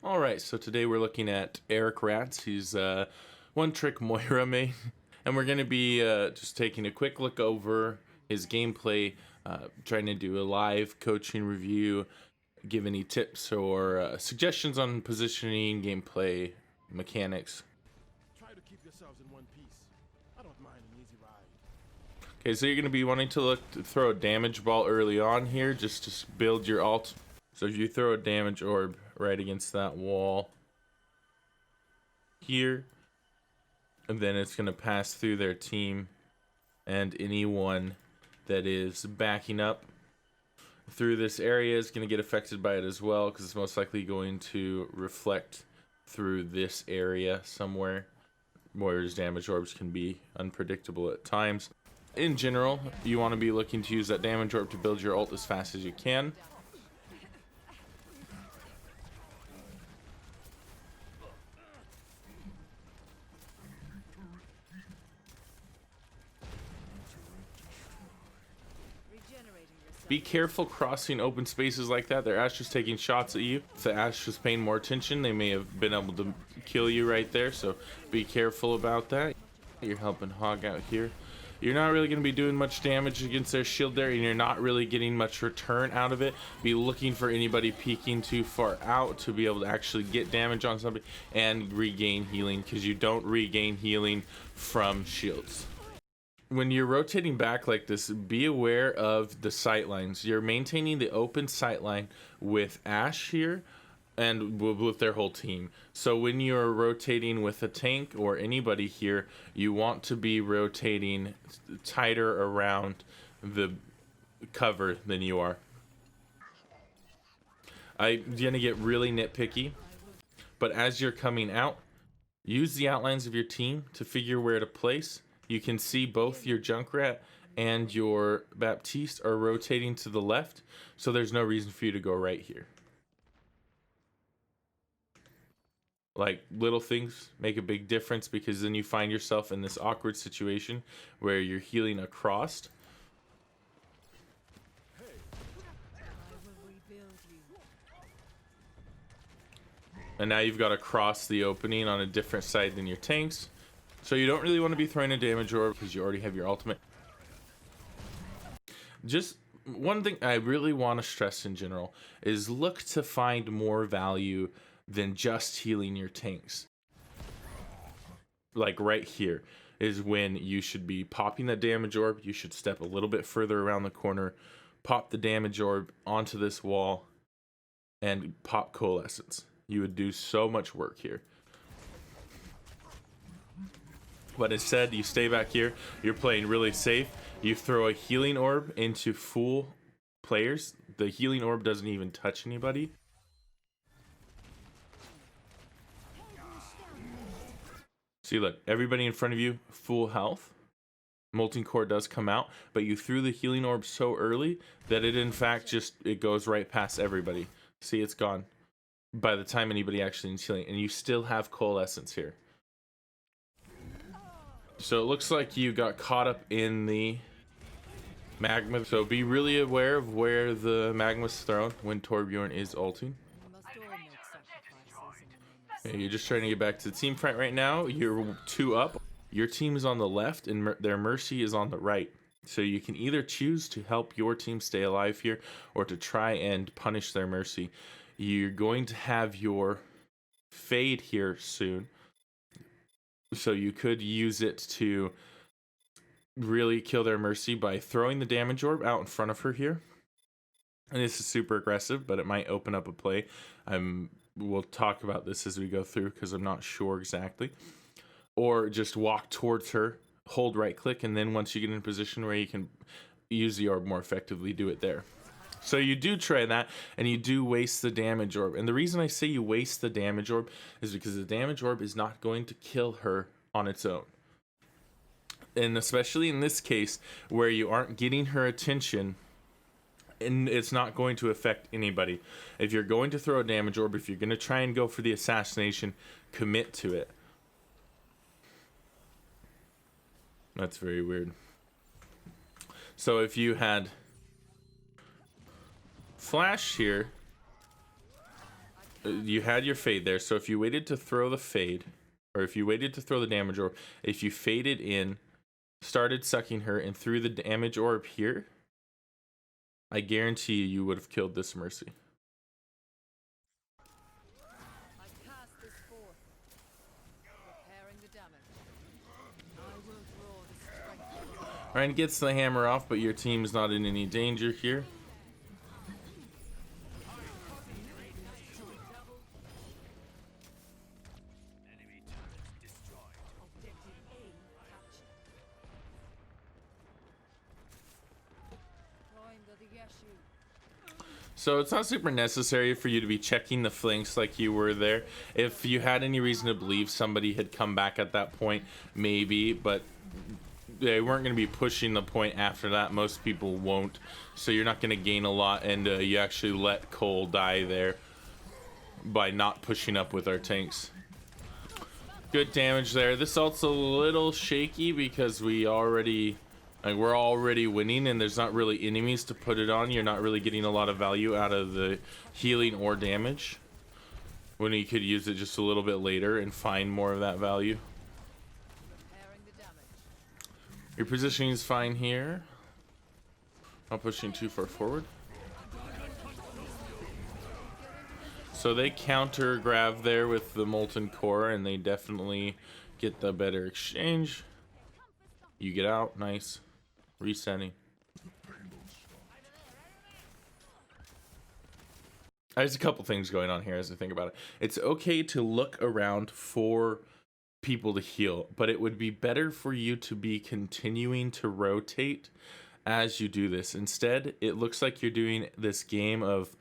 Alright, so today we're looking at Ericratz. He's one trick Moira main, and we're going to be just taking a quick look over his gameplay, trying to do a live coaching review, give any tips or suggestions on positioning, gameplay, mechanics. Try to keep yourselves in one piece. I don't mind an easy ride. Okay, so you're going to be wanting to look to throw a damage ball early on here, just to build your ult. So if you throw a damage orb right against that wall here, and then it's going to pass through their team, and anyone that is backing up through this area is going to get affected by it as well, because it's most likely going to reflect through this area somewhere. Moira's damage orbs can be unpredictable at times. In general, you want to be looking to use that damage orb to build your ult as fast as you can. Be careful crossing open spaces like that. Their Ashe is taking shots at you. If the Ashe is paying more attention, they may have been able to kill you right there, so be careful about that. You're helping Hog out here. You're not really going to be doing much damage against their shield there, and you're not really getting much return out of it. Be looking for anybody peeking too far out to be able to actually get damage on somebody and regain healing, because you don't regain healing from shields. When you're rotating back like this, be aware of the sight lines. You're maintaining the open sight line with Ashe here and with their whole team. So when you're rotating with a tank or anybody here, you want to be rotating tighter around the cover than you are. I'm gonna get really nitpicky, but as you're coming out, use the outlines of your team to figure where to place. You can see both your Junkrat and your Baptiste are rotating to the left, so there's no reason for you to go right here. Like, little things make a big difference, because then you find yourself in this awkward situation where you're healing across. And now you've got to cross the opening on a different side than your tanks. So you don't really want to be throwing a damage orb because you already have your ultimate. Just one thing I really want to stress in general is look to find more value than just healing your tanks. Like right here is when you should be popping that damage orb. You should step a little bit further around the corner, pop the damage orb onto this wall, and pop coalescence. You would do so much work here. But instead, you stay back here, you're playing really safe, you throw a healing orb into full players. The healing orb doesn't even touch anybody. See, look, everybody in front of you, full health. Molten Core does come out, but you threw the healing orb so early that it in fact it goes right past everybody. See, it's gone by the time anybody actually needs healing, and you still have coalescence here. So it looks like you got caught up in the magma. So be really aware of where the magma's thrown when Torbjorn is ulting. Okay, you're just trying to get back to the team fight right now. You're 2 up. Your team is on the left and their Mercy is on the right. So you can either choose to help your team stay alive here or to try and punish their Mercy. You're going to have your Fade here soon. So you could use it to really kill their Mercy by throwing the damage orb out in front of her here. And this is super aggressive, but it might open up a play. We'll talk about this as we go through, because I'm not sure exactly. Or just walk towards her, hold right click, and then once you get in a position where you can use the orb more effectively, do it there. So you do try that, and you do waste the damage orb. And the reason I say you waste the damage orb is because the damage orb is not going to kill her on its own. And especially in this case, where you aren't getting her attention, and it's not going to affect anybody. If you're going to throw a damage orb, if you're going to try and go for the assassination, commit to it. That's very weird. So if you had Flash here, You had your fade there, so if you waited to throw the fade, or if you waited to throw the damage orb, if you faded in, started sucking her, and threw the damage orb here, I guarantee you would have killed this Mercy. I cast this forth, preparing the damage. I will draw the strength. Ryan gets the hammer off, but your team's not in any danger here. So it's not super necessary for you to be checking the flanks like you were there. If you had any reason to believe somebody had come back at that point, maybe, but they weren't going to be pushing the point after that. Most people won't, so you're not going to gain a lot, and you actually let Cole die there by not pushing up with our tanks. Good damage there. This ult's a little shaky because we're already winning, and there's not really enemies to put it on. You're not really getting a lot of value out of the healing or damage when you could use it just a little bit later and find more of that value. Your positioning is fine here. Not pushing too far forward. So they counter Grav there with the Molten Core, and they definitely get the better exchange. You get out, nice. Resetting. There's a couple things going on here as I think about it. It's okay to look around for people to heal, but it would be better for you to be continuing to rotate as you do this. Instead, it looks like you're doing this game of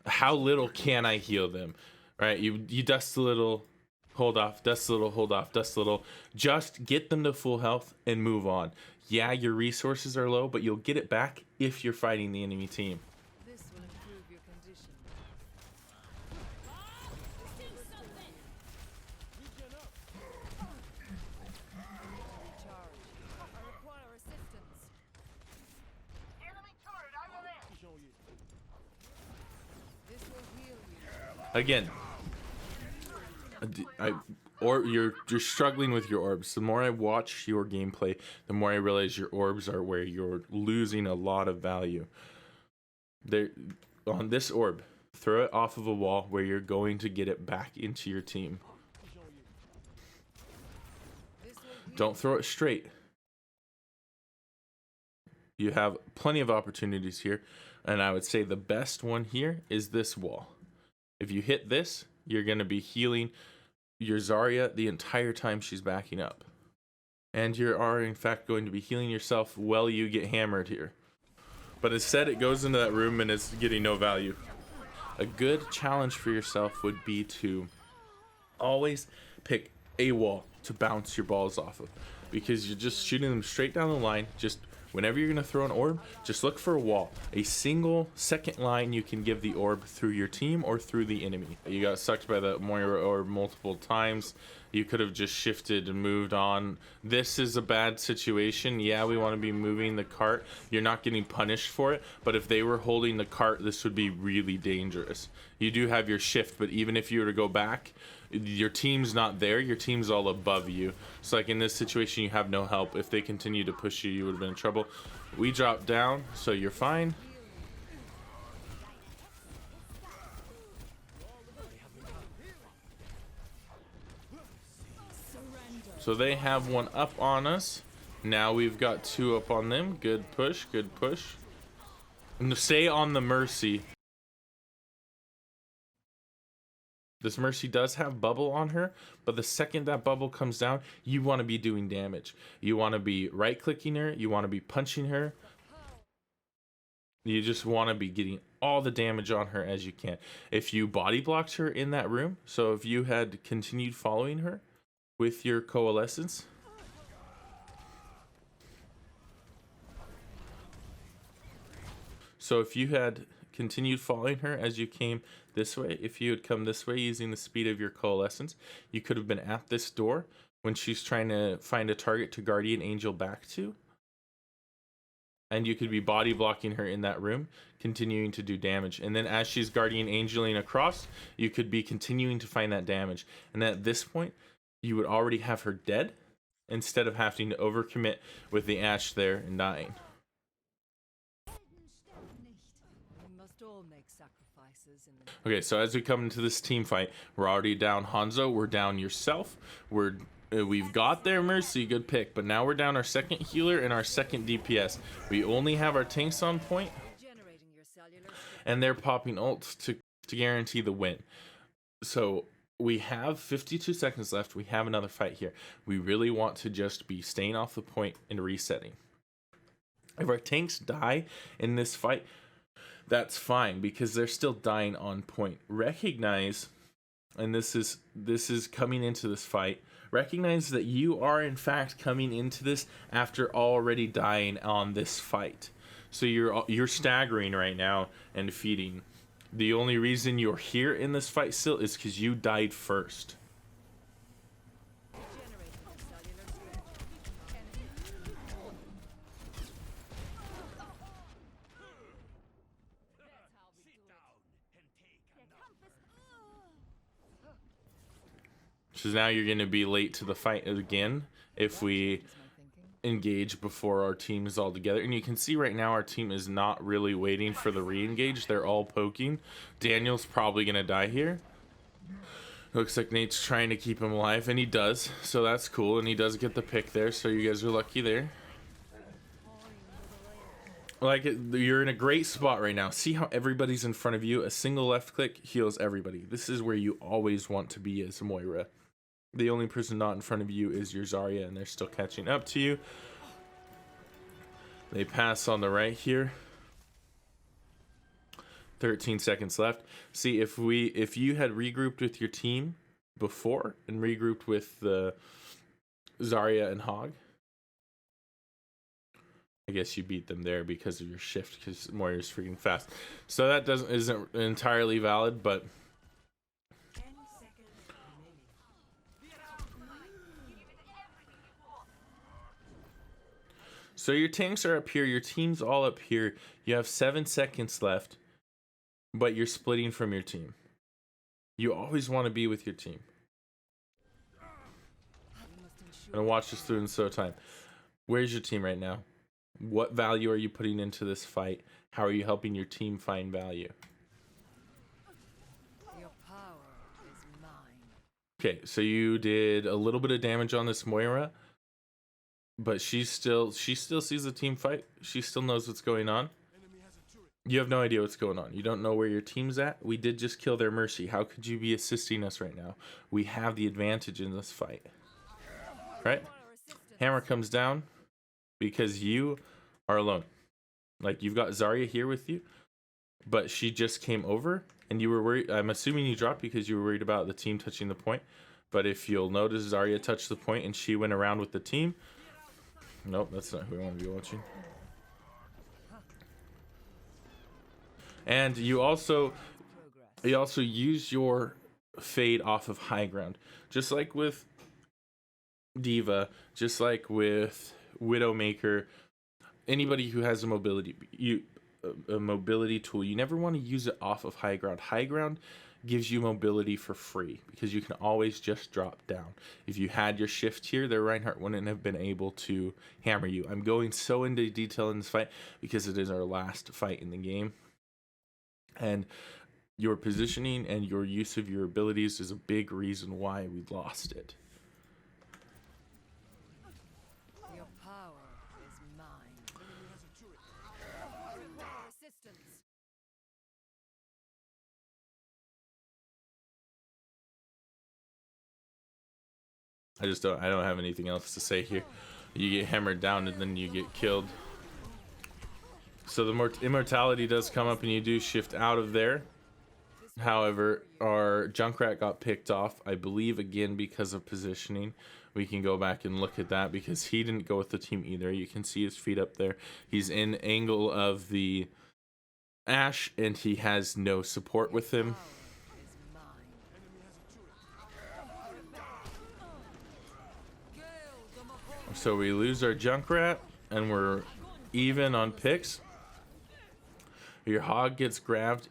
how little can I heal them, right? You dust a little, hold off, dust a little, hold off, dust a little. Just get them to full health and move on. Yeah, your resources are low, but you'll get it back if you're fighting the enemy team. This will improve your condition. Recharge. I require assistance. Enemy turret over there. This will heal you. Again, you're struggling with your orbs. The more I watch your gameplay, the more I realize your orbs are where you're losing a lot of value. There, on this orb, throw it off of a wall where you're going to get it back into your team. Don't throw it straight. You have plenty of opportunities here, and I would say the best one here is this wall. If you hit this, you're going to be healing your Zarya the entire time she's backing up. And you are, in fact, going to be healing yourself while you get hammered here. But instead, it goes into that room and is getting no value. A good challenge for yourself would be to always pick a wall to bounce your balls off of. Because you're just shooting them straight down the line. Just whenever you're going to throw an orb, just look for a wall. A single second line you can give the orb through your team or through the enemy. You got sucked by the Moira orb multiple times. You could have just shifted and moved on. This is a bad situation. Yeah, we want to be moving the cart. You're not getting punished for it, but if they were holding the cart, this would be really dangerous. You do have your shift, but even if you were to go back, your team's not there. Your team's all above you. So like in this situation, you have no help. If they continue to push you, you would have been in trouble. We dropped down, so you're fine. So they have one up on us. Now we've got two up on them. Good push, good push. And stay on the Mercy. This Mercy does have bubble on her, but the second that bubble comes down, you want to be doing damage. You want to be right-clicking her. You want to be punching her. You just want to be getting all the damage on her as you can. If you body blocked her in that room, so if you had continued following her with your coalescence, so if you had continued following her as you came this way, if you had come this way using the speed of your coalescence, you could have been at this door when she's trying to find a target to Guardian Angel back to. and you could be body blocking her in that room, continuing to do damage. And then as she's guardian angeling across, you could be continuing to find that damage. And at this point, you would already have her dead instead of having to overcommit with the Ashe there and dying. We must all make sacrifices in the Okay, so as we come into this team fight, we're already down Hanzo, we're down yourself, we've got their Mercy, good pick, but now we're down our second healer and our second DPS. We only have our tanks on point, regenerating your cellular and they're popping ults to guarantee the win. So we have 52 seconds left. We have another fight here. We really want to just be staying off the point and resetting. If our tanks die in this fight, that's fine because they're still dying on point. Recognize, and this is coming into this fight, recognize that you are in fact coming into this after already dying on this fight. So you're staggering right now and feeding. The only reason you're here in this fight still is because you died first. regenerating your cellular strength. Enemy. That's how we do it. So now you're going to be late to the fight again if we Is my thinking. engage before our team is all together. And you can see right now our team is not really waiting for the re-engage. They're all poking. Daniel's probably going to die here. Looks like Nate's trying to keep him alive, and he does. So that's cool, and he does get the pick there. So you guys are lucky there. Like, you're in a great spot right now. See how everybody's in front of you? A single left click heals everybody. This is where you always want to be as Moira. The only person not in front of you is your Zarya, and they're still catching up to you. They pass on the right here. 13 seconds left. See, if you had regrouped with your team before and regrouped with the Zarya and Hog, I guess you beat them there because of your shift, because Moira's freaking fast. So that isn't entirely valid, but so your tanks are up here, your team's all up here. You have 7 seconds left, but you're splitting from your team. You always want to be with your team. We must ensure I'm gonna watch this through in slow time. Where's your team right now? What value are you putting into this fight? How are you helping your team find value? your power is mine. Okay, so you did a little bit of damage on this Moira, but she still sees the team fight. She still knows what's going on. You have no idea what's going on. You don't know where your team's at. We did just kill their Mercy. How could you be assisting us right now? We have the advantage in this fight. Right? Hammer comes down because you are alone. Like, you've got Zarya here with you, but she just came over and you were worried. I'm assuming you dropped because you were worried about the team touching the point. But if you'll notice, Zarya touched the point and she went around with the team. Nope, that's not who I want to be watching. And you also use your fade off of high ground, just like with Diva, just like with Widowmaker. Anybody who has a mobility tool, you never want to use it off of high ground. High ground gives you mobility for free because you can always just drop down. If you had your shift here, their Reinhardt wouldn't have been able to hammer you. I'm going so into detail in this fight because it is our last fight in the game. And your positioning and your use of your abilities is a big reason why we lost it. Your power is mine. Require assistance. I don't have anything else to say here. You get hammered down and then you get killed. So the immortality does come up and you do shift out of there. However, our Junkrat got picked off, I believe, again because of positioning. We can go back and look at that because he didn't go with the team either. You can see his feet up there. He's in angle of the Ashe and he has no support with him. Power is mine. So we lose our Junkrat and we're even on picks. Your hog gets grabbed,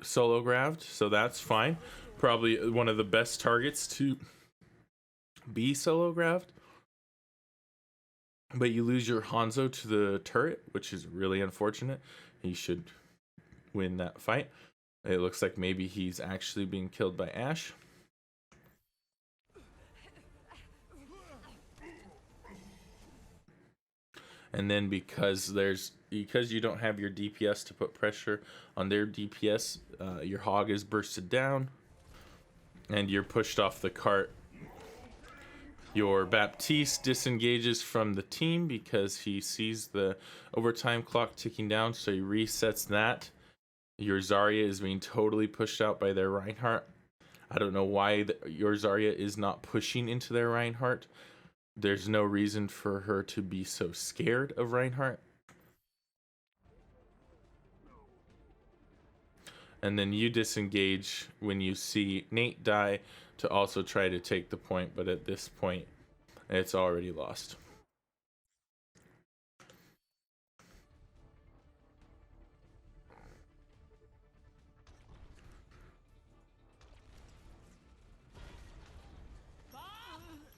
solo grabbed, so that's fine. Probably one of the best targets to be solo grabbed. But you lose your Hanzo to the turret, which is really unfortunate. He should win that fight. It looks like maybe he's actually being killed by Ashe. And then because you don't have your DPS to put pressure on their DPS, your hog is bursted down and you're pushed off the cart. Your Baptiste disengages from the team because he sees the overtime clock ticking down, so he resets that. Your Zarya is being totally pushed out by their Reinhardt. I don't know why your Zarya is not pushing into their Reinhardt. There's no reason for her to be so scared of Reinhardt. And then you disengage when you see Nate die to also try to take the point, but at this point, it's already lost.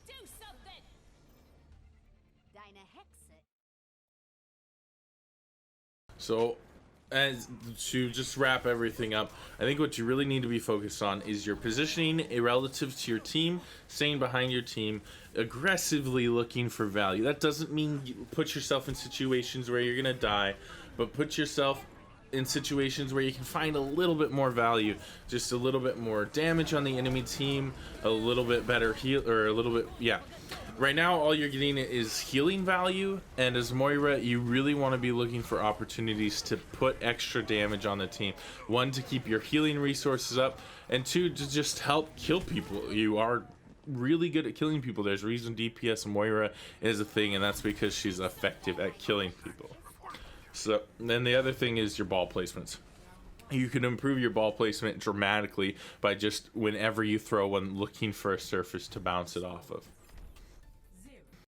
Do something! So, as to just wrap everything up, I think what you really need to be focused on is your positioning relative to your team, staying behind your team, aggressively looking for value. That doesn't mean you put yourself in situations where you're gonna die, but put yourself in situations where you can find a little bit more value, just a little bit more damage on the enemy team, a little bit better heal, or a little bit, yeah. Right now, all you're getting is healing value, and as Moira, you really want to be looking for opportunities to put extra damage on the team. One, to keep your healing resources up, and two, to just help kill people. You are really good at killing people. There's a reason DPS Moira is a thing, and that's because she's effective at killing people. So, then the other thing is your ball placements. You can improve your ball placement dramatically by just, whenever you throw one, looking for a surface to bounce it off of.